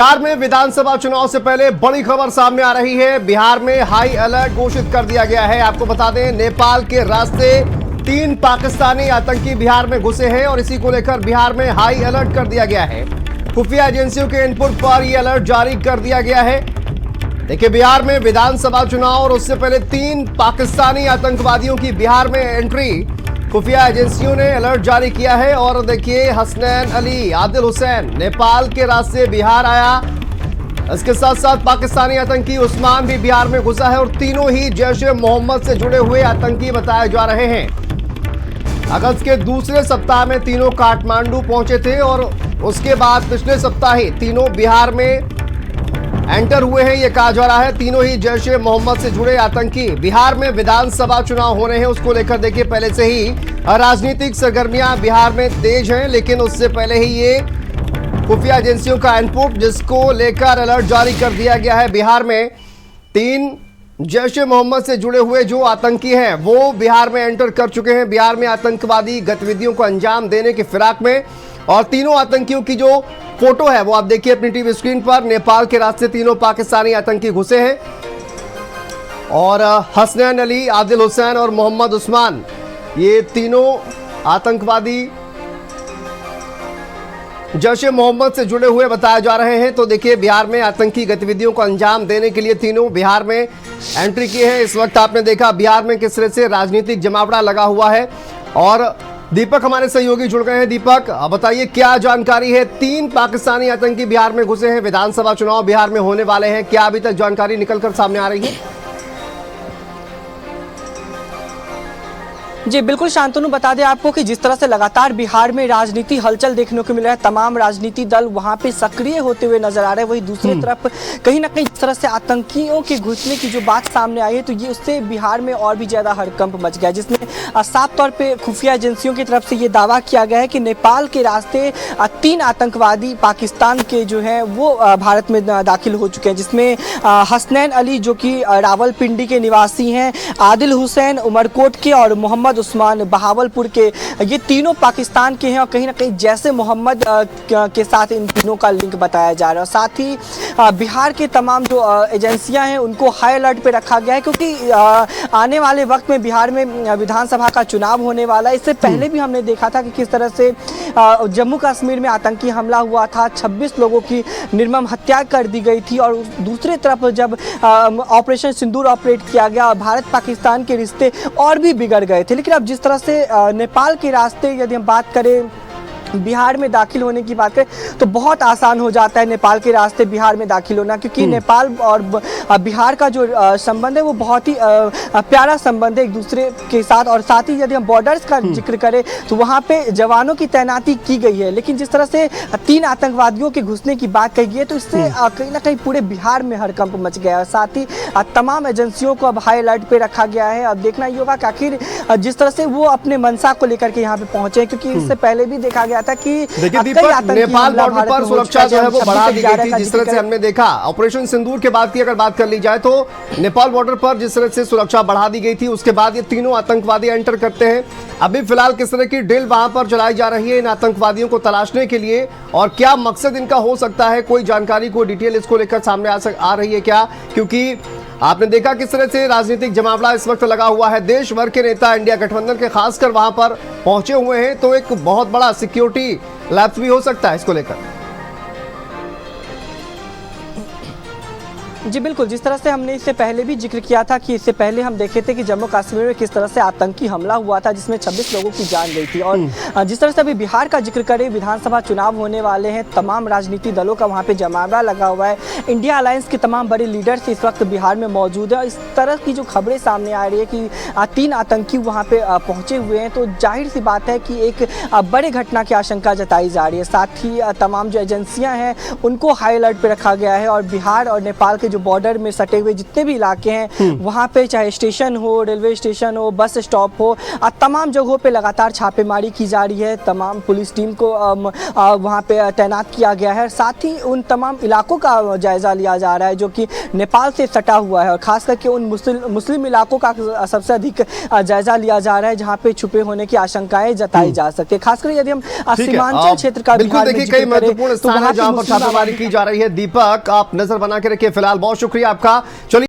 बिहार में विधानसभा चुनाव से पहले बड़ी खबर सामने आ रही है। बिहार में हाई अलर्ट घोषित कर दिया गया है। आपको बता दें, नेपाल के रास्ते 3 पाकिस्तानी आतंकी बिहार में घुसे हैं और इसी को लेकर बिहार में हाई अलर्ट कर दिया गया है। खुफिया एजेंसियों के इनपुट पर यह अलर्ट जारी कर दिया गया है। देखिए, बिहार में विधानसभा चुनाव और उससे पहले 3 पाकिस्तानी आतंकवादियों की बिहार में एंट्री खुफिया एजेंसियों ने अलर्ट जारी किया है। और देखिए, हसनैन अली, आदिल हुसैन नेपाल के रास्ते बिहार आया। इसके साथ साथ पाकिस्तानी आतंकी उस्मान भी बिहार में घुसा है और तीनों ही जैश-ए मोहम्मद से जुड़े हुए आतंकी बताए जा रहे हैं। अगस्त के दूसरे सप्ताह में तीनों काठमांडू पहुंचे थे और उसके बाद पिछले सप्ताह ही तीनों बिहार में एंटर हुए हैं। ये कहा जा रहा है तीनों ही जैश-ए मोहम्मद से जुड़े आतंकी बिहार में विधानसभा चुनाव होने हैं, उसको लेकर देखिए पहले से ही राजनीतिक सरगर्मियां बिहार में तेज हैं। लेकिन उससे पहले ही ये खुफिया एजेंसियों का इनपुट, जिसको लेकर अलर्ट जारी कर दिया गया है। बिहार में 3 जैश-ए मोहम्मद से जुड़े हुए जो आतंकी हैं वो बिहार में एंटर कर चुके हैं। बिहार में आतंकवादी गतिविधियों को अंजाम देने की फिराक में, और तीनों आतंकियों की जो फोटो है वो आप देखिए अपनी टीवी स्क्रीन पर। नेपाल के रास्ते तीनों पाकिस्तानी आतंकी घुसे हैं और हसनैन अली, आदिल हुसैन और मोहम्मद उस्मान, ये तीनों आतंकवादी जैश-ए मोहम्मद से जुड़े हुए बताए जा रहे हैं। तो देखिए, बिहार में आतंकी गतिविधियों को अंजाम देने के लिए तीनों बिहार में एंट्री की है। इस वक्त आपने देखा बिहार में किस तरह से राजनीतिक जमावड़ा लगा हुआ है। और दीपक हमारे सहयोगी जुड़ गए हैं। दीपक, बताइए क्या जानकारी है? 3 पाकिस्तानी आतंकी बिहार में घुसे हैं, विधानसभा चुनाव बिहार में होने वाले हैं, क्या अभी तक जानकारी निकलकर सामने आ रही है? जी बिल्कुल शांतनु, बता दें आपको कि जिस तरह से लगातार बिहार में राजनीति हलचल देखने को मिल रहा है, तमाम राजनीतिक दल वहां पे सक्रिय होते हुए नजर आ रहे हैं। वहीं दूसरी तरफ कहीं ना कहीं इस तरह से आतंकियों के घुसने की जो बात सामने आई है, तो ये उससे बिहार में और भी ज्यादा हड़कंप मच गया, जिसमें साफ तौर पे खुफिया एजेंसियों की तरफ से ये दावा किया गया है कि नेपाल के रास्ते 3 आतंकवादी पाकिस्तान के जो है वो भारत में दाखिल हो चुके हैं, जिसमें हसनैन अली जो कि रावलपिंडी के निवासी हैं, आदिल हुसैन उमरकोट के और मोहम्मद उस्मान बहावलपुर के, ये तीनों पाकिस्तान के हैं। और कहीं ना कहीं जैसे मोहम्मद के साथ इन तीनों का लिंक बताया जा रहा है। साथ ही बिहार के तमाम जो एजेंसियां हैं उनको हाई अलर्ट पे रखा गया है, क्योंकि आने वाले वक्त में बिहार में विधानसभा का चुनाव होने वाला है। इससे पहले भी हमने देखा था कि किस तरह से जम्मू कश्मीर में आतंकी हमला हुआ था, 26 लोगों की निर्मम हत्या कर दी गई थी। और दूसरी तरफ जब ऑपरेशन सिंदूर ऑपरेट किया गया, भारत पाकिस्तान के रिश्ते और भी बिगड़ गए थे। लेकिन अब जिस तरह से नेपाल के रास्ते यदि हम बात करें, बिहार में दाखिल होने की बात करें, तो बहुत आसान हो जाता है नेपाल के रास्ते बिहार में दाखिल होना, क्योंकि नेपाल और बिहार का जो संबंध है वो बहुत ही प्यारा संबंध है एक दूसरे के साथ। और साथ ही यदि हम बॉर्डर्स का जिक्र करें तो वहाँ पे जवानों की तैनाती की गई है। लेकिन जिस तरह से 3 आतंकवादियों के घुसने की बात कही गई है, तो इससे कहीं ना कहीं पूरे बिहार में हड़कंप मच गया है। साथ ही तमाम एजेंसियों को अब हाई अलर्ट पे रखा गया है। अब देखना ये होगा कि आखिर जिस तरह से वो अपने मंशा को लेकर के यहाँ पे पहुंचे, क्योंकि इससे पहले भी देखा गया था कि देखिए दीपक, नेपाल बॉर्डर पर सुरक्षा जो है वो बढ़ा दी गई थी। जिस तरह से हमने देखा ऑपरेशन सिंदूर के बाद की अगर बात कर ली जाए, तो नेपाल बॉर्डर पर जिस तरह से सुरक्षा बढ़ा दी गई थी, उसके बाद ये तीनों आतंकवादी एंटर करते हैं। अभी फिलहाल किस तरह की ड्रिल वहां पर चलाई जा रही है इन आतंकवादियों को तलाशने के लिए, और क्या मकसद इनका हो सकता है? कोई जानकारी, कोई डिटेल इसको लेकर सामने आ रही है क्या? क्योंकि आपने देखा किस तरह से राजनीतिक जमावड़ा इस वक्त लगा हुआ है। देश भर के नेता इंडिया गठबंधन के खासकर वहां पर पहुंचे हुए हैं, तो एक बहुत बड़ा सिक्योरिटी लैप्स भी हो सकता है इसको लेकर। जी बिल्कुल, जिस तरह से हमने इससे पहले भी जिक्र किया था कि इससे पहले हम देखे थे कि जम्मू कश्मीर में किस तरह से आतंकी हमला हुआ था, जिसमें 26 लोगों की जान गई थी। और जिस तरह से अभी बिहार का जिक्र करें, विधानसभा चुनाव होने वाले हैं, तमाम राजनीतिक दलों का वहाँ पे जमावड़ा लगा हुआ है। इंडिया अलायंस के तमाम बड़े लीडर्स इस वक्त बिहार में मौजूद है। इस तरह की जो खबरें सामने आ रही है कि 3 आतंकी वहाँ पे पहुँचे हुए हैं, तो जाहिर सी बात है कि एक बड़े घटना की आशंका जताई जा रही है। साथ ही तमाम जो एजेंसियाँ हैं उनको हाई अलर्ट पर रखा गया है। और बिहार और नेपाल के जो बॉर्डर में सटे हुए जितने भी इलाके हैं वहाँ पे चाहे स्टेशन हो, रेलवे स्टेशन हो, बस स्टॉप हो, तमाम जगहों पे लगातार छापेमारी की जा रही है। तमाम पुलिस टीम को वहाँ पे तैनात किया गया है। साथ ही उन तमाम इलाकों का जायजा लिया जा रहा है जो कि नेपाल से सटा हुआ है, और खास करके उन मुस्लिम इलाकों का सबसे अधिक जायजा लिया जा रहा है जहाँ पे छुपे होने की आशंकाएं जताई जा सकती है। खासकर यदि हम सीमांचल क्षेत्र का बिल्कुल देखिए कई महत्वपूर्ण स्थान है जहां पर छापेमारी की जा रही है। दीपक, आप नजर बना के रखिए। फिलहाल बहुत शुक्रिया आपका। चलिए